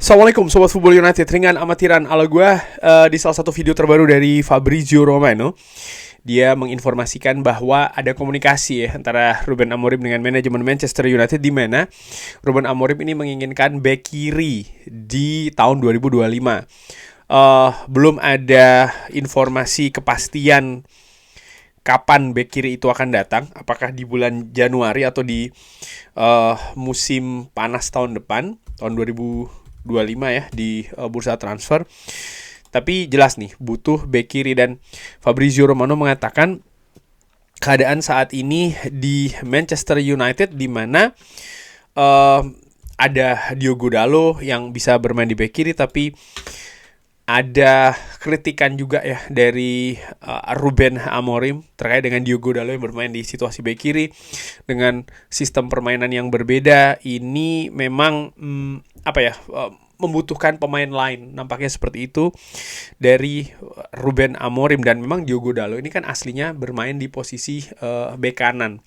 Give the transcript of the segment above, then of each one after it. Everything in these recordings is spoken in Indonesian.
Assalamualaikum Sobat Football United, ringan amatiran ala gue di salah satu video terbaru dari Fabrizio Romano. Dia menginformasikan bahwa ada komunikasi antara Ruben Amorim dengan manajemen Manchester United, di mana Ruben Amorim ini menginginkan bek kiri di tahun 2025. Belum ada informasi kepastian kapan bek kiri itu akan datang, apakah di bulan Januari atau di musim panas tahun depan, tahun 2025 ya, di bursa transfer. Tapi jelas nih, butuh bek kiri, dan Fabrizio Romano mengatakan keadaan saat ini di Manchester United di mana ada Diogo Dalot yang bisa bermain di bek kiri, tapi ada kritikan juga ya dari Ruben Amorim terkait dengan Diogo Dalot yang bermain di situasi bek kiri dengan sistem permainan yang berbeda. Ini memang membutuhkan pemain lain, nampaknya seperti itu dari Ruben Amorim. Dan memang Diogo Dalot ini kan aslinya bermain di posisi bek kanan.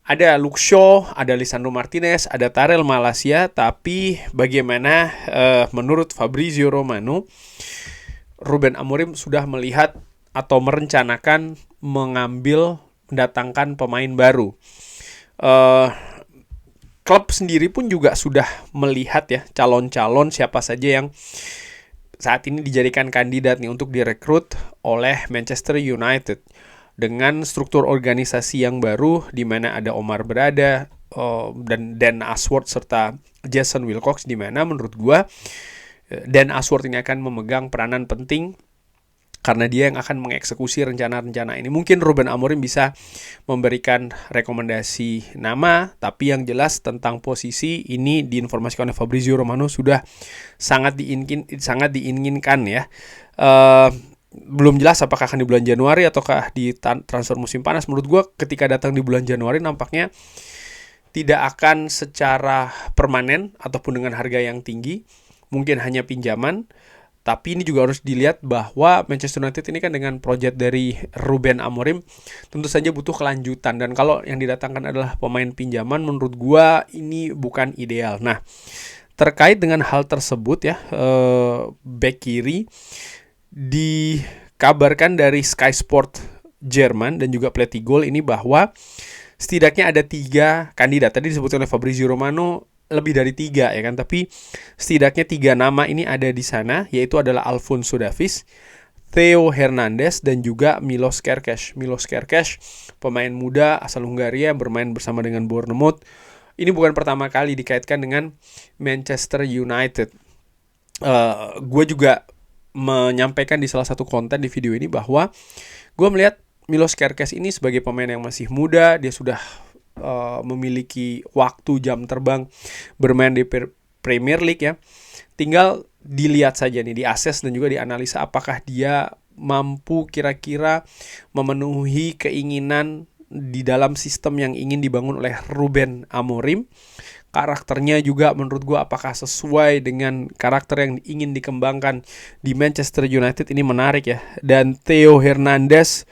Ada Luke Shaw, ada Lisandro Martinez, ada Tarel Malacia. Tapi bagaimana menurut Fabrizio Romano, Ruben Amorim sudah melihat atau merencanakan mendatangkan pemain baru. Klub sendiri pun juga sudah melihat ya calon-calon siapa saja yang saat ini dijadikan kandidat nih untuk direkrut oleh Manchester United dengan struktur organisasi yang baru, di mana ada Omar Berada dan Dan Ashworth serta Jason Wilcox, di mana menurut gua Dan Ashworth ini akan memegang peranan penting karena dia yang akan mengeksekusi rencana-rencana ini. Mungkin Ruben Amorim bisa memberikan rekomendasi nama, tapi yang jelas tentang posisi ini diinformasikan oleh Fabrizio Romano sudah sangat diinginkan ya. Belum jelas apakah akan di bulan Januari ataukah di transfer musim panas. Menurut gue ketika datang di bulan Januari nampaknya tidak akan secara permanen ataupun dengan harga yang tinggi, mungkin hanya pinjaman. Tapi ini juga harus dilihat bahwa Manchester United ini kan dengan proyek dari Ruben Amorim tentu saja butuh kelanjutan. Dan kalau yang didatangkan adalah pemain pinjaman, menurut gua ini bukan ideal. Nah, terkait dengan hal tersebut ya, bek kiri dikabarkan dari Sky Sport Jerman dan juga Plettigol ini bahwa setidaknya ada 3 kandidat. Tadi disebutkan oleh Fabrizio Romano lebih dari 3 ya kan, tapi setidaknya 3 nama ini ada di sana, yaitu adalah Alphonso Davies, Theo Hernandez, dan juga Milos Kerkez. Milos Kerkez, pemain muda asal Hungaria yang bermain bersama dengan Bournemouth. Ini bukan pertama kali dikaitkan dengan Manchester United. Gue juga menyampaikan di salah satu konten di video ini bahwa gue melihat Milos Kerkez ini sebagai pemain yang masih muda. Dia sudah memiliki waktu jam terbang bermain di Premier League ya. Tinggal dilihat saja nih, diases dan juga dianalisa apakah dia mampu kira-kira memenuhi keinginan di dalam sistem yang ingin dibangun oleh Ruben Amorim. Karakternya juga menurut gue apakah sesuai dengan karakter yang ingin dikembangkan di Manchester United. Ini menarik ya. Dan Theo Hernandez,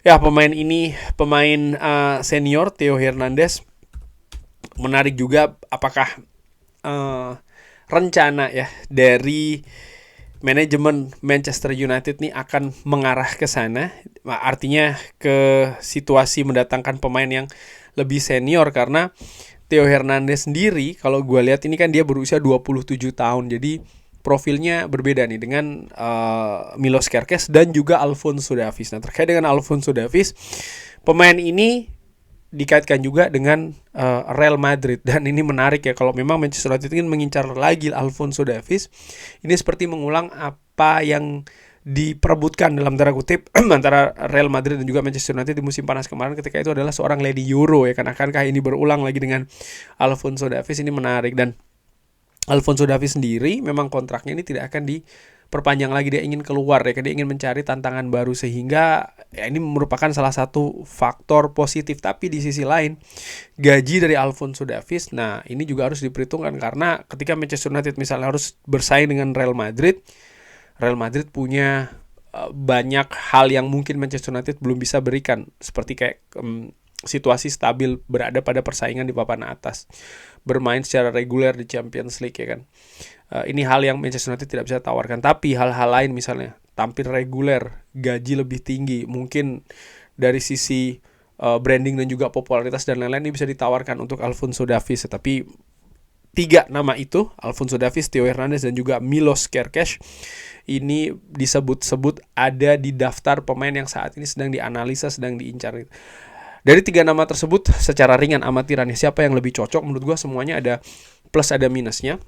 ya pemain ini pemain senior, Theo Hernandez, menarik juga apakah rencana ya dari manajemen Manchester United nih akan mengarah ke sana, artinya ke situasi mendatangkan pemain yang lebih senior. Karena Theo Hernandez sendiri kalau gue lihat ini kan dia berusia 27 tahun, jadi profilnya berbeda nih dengan Milos Kerkez dan juga Alphonso Davies. Nah, terkait dengan Alphonso Davies, pemain ini dikaitkan juga dengan Real Madrid. Dan ini menarik ya, kalau memang Manchester United ingin mengincar lagi Alphonso Davies, ini seperti mengulang apa yang diperebutkan dalam tanda kutip antara Real Madrid dan juga Manchester United di musim panas kemarin ketika itu adalah seorang Lady Euro ya kan. Akankah ini berulang lagi dengan Alphonso Davies? Ini menarik. Dan Alphonso Davies sendiri memang kontraknya ini tidak akan diperpanjang lagi. Dia ingin keluar ya, dia ingin mencari tantangan baru, sehingga ya ini merupakan salah satu faktor positif. Tapi di sisi lain, gaji dari Alphonso Davies, nah ini juga harus diperhitungkan, karena ketika Manchester United misalnya harus bersaing dengan Real Madrid punya banyak hal yang mungkin Manchester United belum bisa berikan, seperti kayak situasi stabil, berada pada persaingan di papan atas, bermain secara reguler di Champions League ya kan. Ini hal yang Manchester United tidak bisa tawarkan. Tapi hal-hal lain misalnya tampil reguler, gaji lebih tinggi, mungkin dari sisi branding dan juga popularitas dan lain-lain ini bisa ditawarkan untuk Alphonso Davies. Tapi 3 nama itu, Alphonso Davies, Theo Hernandez, dan juga Milos Kerkez, ini disebut-sebut ada di daftar pemain yang saat ini sedang dianalisa, sedang diincar. Dari 3 nama tersebut, secara ringan amatirannya, siapa yang lebih cocok? Menurut gue semuanya ada plus ada minusnya.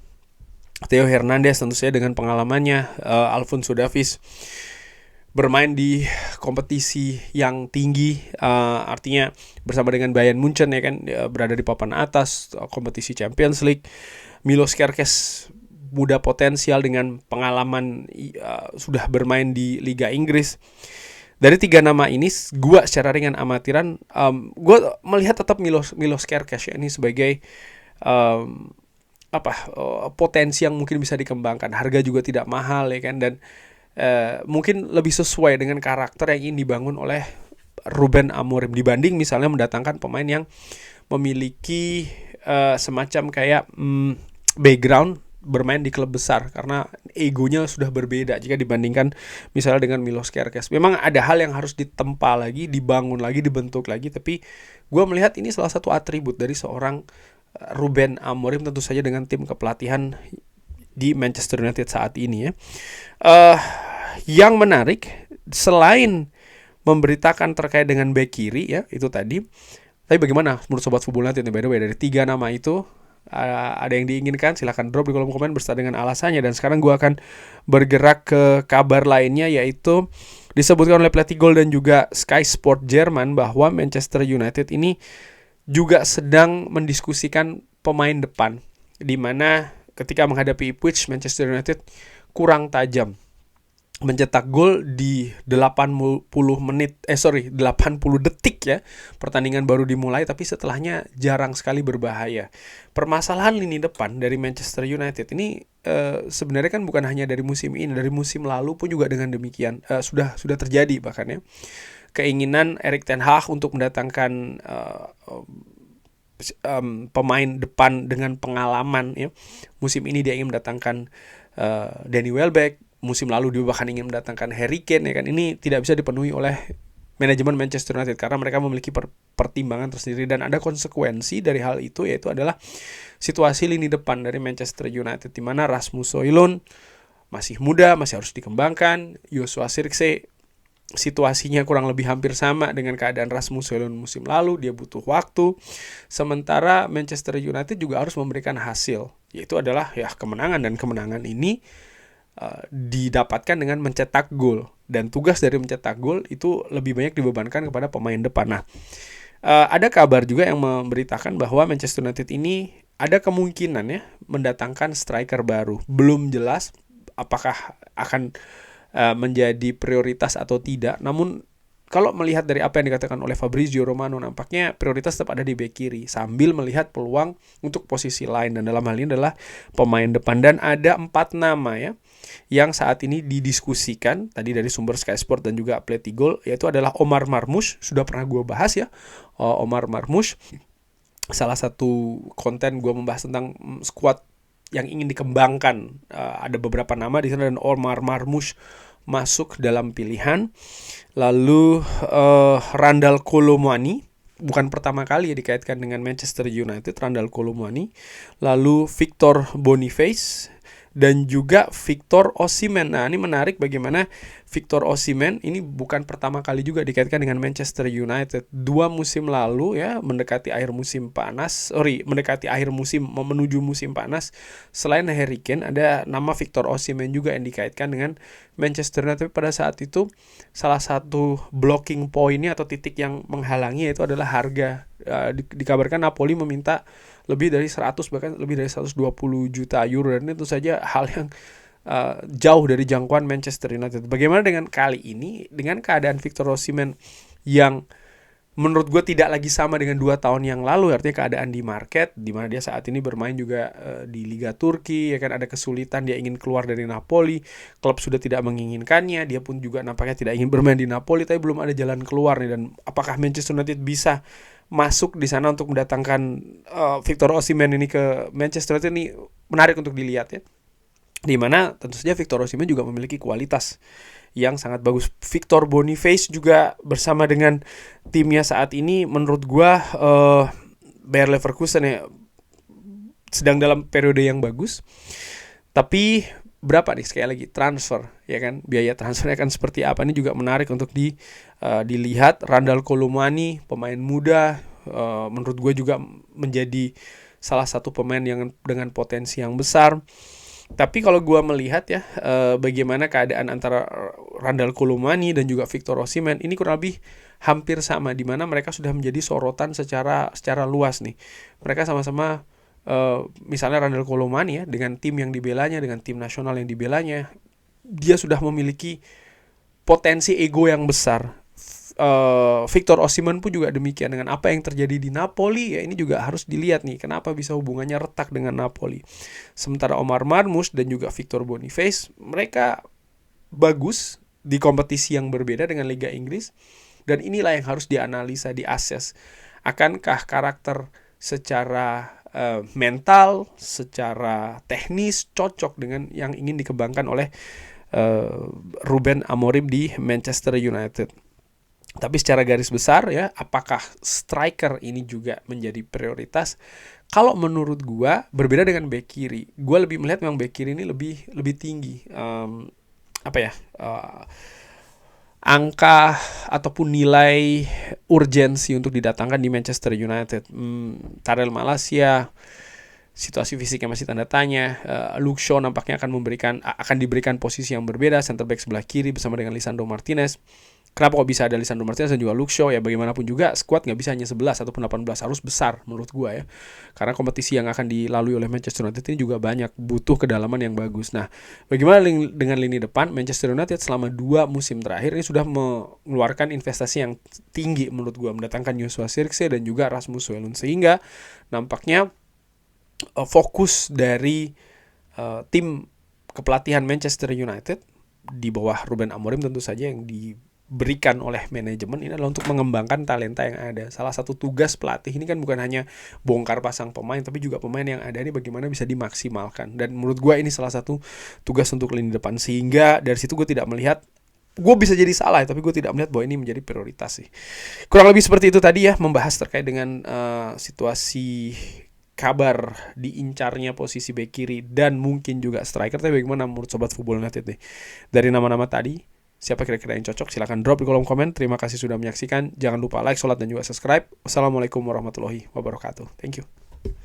Theo Hernandez tentu saja dengan pengalamannya, Alphonso Davies bermain di kompetisi yang tinggi, artinya bersama dengan Bayern Munchen ya kan, berada di papan atas kompetisi Champions League. Milos Kerkez muda potensial dengan pengalaman, sudah bermain di Liga Inggris. Dari 3 nama ini, gue secara ringan amatiran, gue melihat tetap Milos Kerkez ya, ini sebagai potensi yang mungkin bisa dikembangkan. Harga juga tidak mahal ya kan, dan mungkin lebih sesuai dengan karakter yang ingin dibangun oleh Ruben Amorim dibanding misalnya mendatangkan pemain yang memiliki semacam kayak background bermain di klub besar, karena egonya sudah berbeda jika dibandingkan misalnya dengan Milos Kerkez. Memang ada hal yang harus ditempa lagi, dibangun lagi, dibentuk lagi, tapi gue melihat ini salah satu atribut dari seorang Ruben Amorim, tentu saja dengan tim kepelatihan di Manchester United saat ini ya. Yang menarik, selain memberitakan terkait dengan bek kiri ya, itu tadi. Tapi bagaimana menurut Sobat Football United? By the way, dari 3 nama itu, ada yang diinginkan? Silahkan drop di kolom komen beserta dengan alasannya. Dan sekarang gue akan bergerak ke kabar lainnya, yaitu disebutkan oleh Plättigol dan juga Sky Sport Jerman bahwa Manchester United ini juga sedang mendiskusikan pemain depan, di mana ketika menghadapi Ipswich, Manchester United kurang tajam, mencetak gol di 80 detik ya. Pertandingan baru dimulai, tapi setelahnya jarang sekali berbahaya. Permasalahan lini depan dari Manchester United ini sebenarnya kan bukan hanya dari musim ini, dari musim lalu pun juga dengan demikian sudah terjadi bahkan ya. Keinginan Erik ten Hag untuk mendatangkan pemain depan dengan pengalaman ya. Musim ini dia ingin mendatangkan Danny Welbeck, musim lalu dia bahkan ingin mendatangkan Harry Kane ya kan. Ini tidak bisa dipenuhi oleh manajemen Manchester United karena mereka memiliki pertimbangan tersendiri, dan ada konsekuensi dari hal itu, yaitu adalah situasi lini depan dari Manchester United, di mana Rasmus Højlund masih muda, masih harus dikembangkan. Joshua Zirkzee situasinya kurang lebih hampir sama dengan keadaan Rasmus Højlund musim lalu, dia butuh waktu. Sementara Manchester United juga harus memberikan hasil, yaitu adalah ya kemenangan, dan kemenangan ini didapatkan dengan mencetak gol, dan tugas dari mencetak gol itu lebih banyak dibebankan kepada pemain depan. Nah, ada kabar juga yang memberitakan bahwa Manchester United ini ada kemungkinan ya mendatangkan striker baru. Belum jelas apakah akan menjadi prioritas atau tidak, namun kalau melihat dari apa yang dikatakan oleh Fabrizio Romano, nampaknya prioritas tetap ada di bek kiri sambil melihat peluang untuk posisi lain, dan dalam hal ini adalah pemain depan. Dan ada 4 nama ya yang saat ini didiskusikan tadi dari sumber Sky Sport dan juga Plättigol, yaitu adalah Omar Marmoush. Sudah pernah gue bahas ya, Omar Marmoush. Salah satu konten gue membahas tentang squad yang ingin dikembangkan, ada beberapa nama di sana, dan Omar Marmoush masuk dalam pilihan. Lalu Randal Kolo Muani, bukan pertama kali ya dikaitkan dengan Manchester United, Randal Kolo Muani. Lalu Victor Boniface dan juga Victor Osimhen. Nah, ini menarik bagaimana Victor Osimhen ini bukan pertama kali juga dikaitkan dengan Manchester United. 2 musim lalu ya, mendekati akhir musim menuju musim panas. Selain Harry Kane, ada nama Victor Osimhen juga yang dikaitkan dengan Manchester United. Pada saat itu salah satu blocking point-nya atau titik yang menghalangi itu adalah harga. Dikabarkan Napoli meminta lebih dari 100, bahkan lebih dari 120 juta euro, dan itu saja hal yang jauh dari jangkauan Manchester United. Bagaimana dengan kali ini, dengan keadaan Victor Osimhen yang menurut gue tidak lagi sama dengan 2 tahun yang lalu, artinya keadaan di market, di mana dia saat ini bermain juga di Liga Turki, ya kan, ada kesulitan, dia ingin keluar dari Napoli, klub sudah tidak menginginkannya, dia pun juga nampaknya tidak ingin bermain di Napoli, tapi belum ada jalan keluar nih. Dan apakah Manchester United bisa masuk di sana untuk mendatangkan Victor Osimhen ini ke Manchester United ini menarik untuk dilihat ya. Di mana tentu saja Victor Osimhen juga memiliki kualitas yang sangat bagus. Victor Boniface juga bersama dengan timnya saat ini menurut gua Bayer Leverkusen ya sedang dalam periode yang bagus. Tapi berapa nih sekali lagi transfer ya kan, biaya transfernya kan seperti apa, ini juga menarik untuk dilihat. Randal Kolomani pemain muda menurut gue juga menjadi salah satu pemain yang dengan potensi yang besar. Tapi kalau gue melihat ya bagaimana keadaan antara Randal Kolomani dan juga Victor Osimhen ini kurang lebih hampir sama, di mana mereka sudah menjadi sorotan secara luas nih. Mereka sama-sama misalnya Randal Kolomani ya, dengan tim yang dibelanya, dengan tim nasional yang dibelanya, dia sudah memiliki potensi ego yang besar. Victor Osimhen pun juga demikian. Dengan apa yang terjadi di Napoli ya, ini juga harus dilihat nih kenapa bisa hubungannya retak dengan Napoli. Sementara Omar Marmoush dan juga Victor Boniface, mereka bagus di kompetisi yang berbeda dengan Liga Inggris, dan inilah yang harus dianalisa, diases. Akankah karakter secara mental, secara teknis cocok dengan yang ingin dikembangkan oleh Ruben Amorim di Manchester United. Tapi secara garis besar ya, apakah striker ini juga menjadi prioritas? Kalau menurut gua berbeda dengan bek kiri. Gua lebih melihat memang bek kiri ini lebih tinggi angka ataupun nilai urgensi untuk didatangkan di Manchester United. Tyrell Malacia, situasi fisiknya masih tanda tanya. Luke Shaw nampaknya akan diberikan posisi yang berbeda, center back sebelah kiri bersama dengan Lisandro Martinez. Kenapa kok bisa ada Lisandro Martinez dan juga Luke Shaw ya? Bagaimanapun juga squad nggak bisa hanya 11 ataupun 18, harus besar menurut gua ya. Karena kompetisi yang akan dilalui oleh Manchester United ini juga banyak, butuh kedalaman yang bagus. Nah, bagaimana dengan lini depan? Manchester United selama 2 musim terakhir ini sudah mengeluarkan investasi yang tinggi menurut gua, mendatangkan Joshua Zirkzee dan juga Rasmus Højlund, sehingga nampaknya fokus dari tim kepelatihan Manchester United di bawah Ruben Amorim tentu saja yang diberikan oleh manajemen ini adalah untuk mengembangkan talenta yang ada. Salah satu tugas pelatih ini kan bukan hanya bongkar pasang pemain, tapi juga pemain yang ada ini bagaimana bisa dimaksimalkan. Dan menurut gue ini salah satu tugas untuk lini depan, sehingga dari situ gue tidak melihat, gue bisa jadi salah tapi gue tidak melihat bahwa ini menjadi prioritas sih. Kurang lebih seperti itu tadi ya, membahas terkait dengan situasi kabar diincarnya posisi bek kiri dan mungkin juga striker. Tapi bagaimana menurut Sobat Football United nih? Dari nama-nama tadi, siapa kira-kira yang cocok? Silahkan drop di kolom komen. Terima kasih sudah menyaksikan. Jangan lupa like, sholat, dan juga subscribe. Wassalamualaikum warahmatullahi wabarakatuh. Thank you.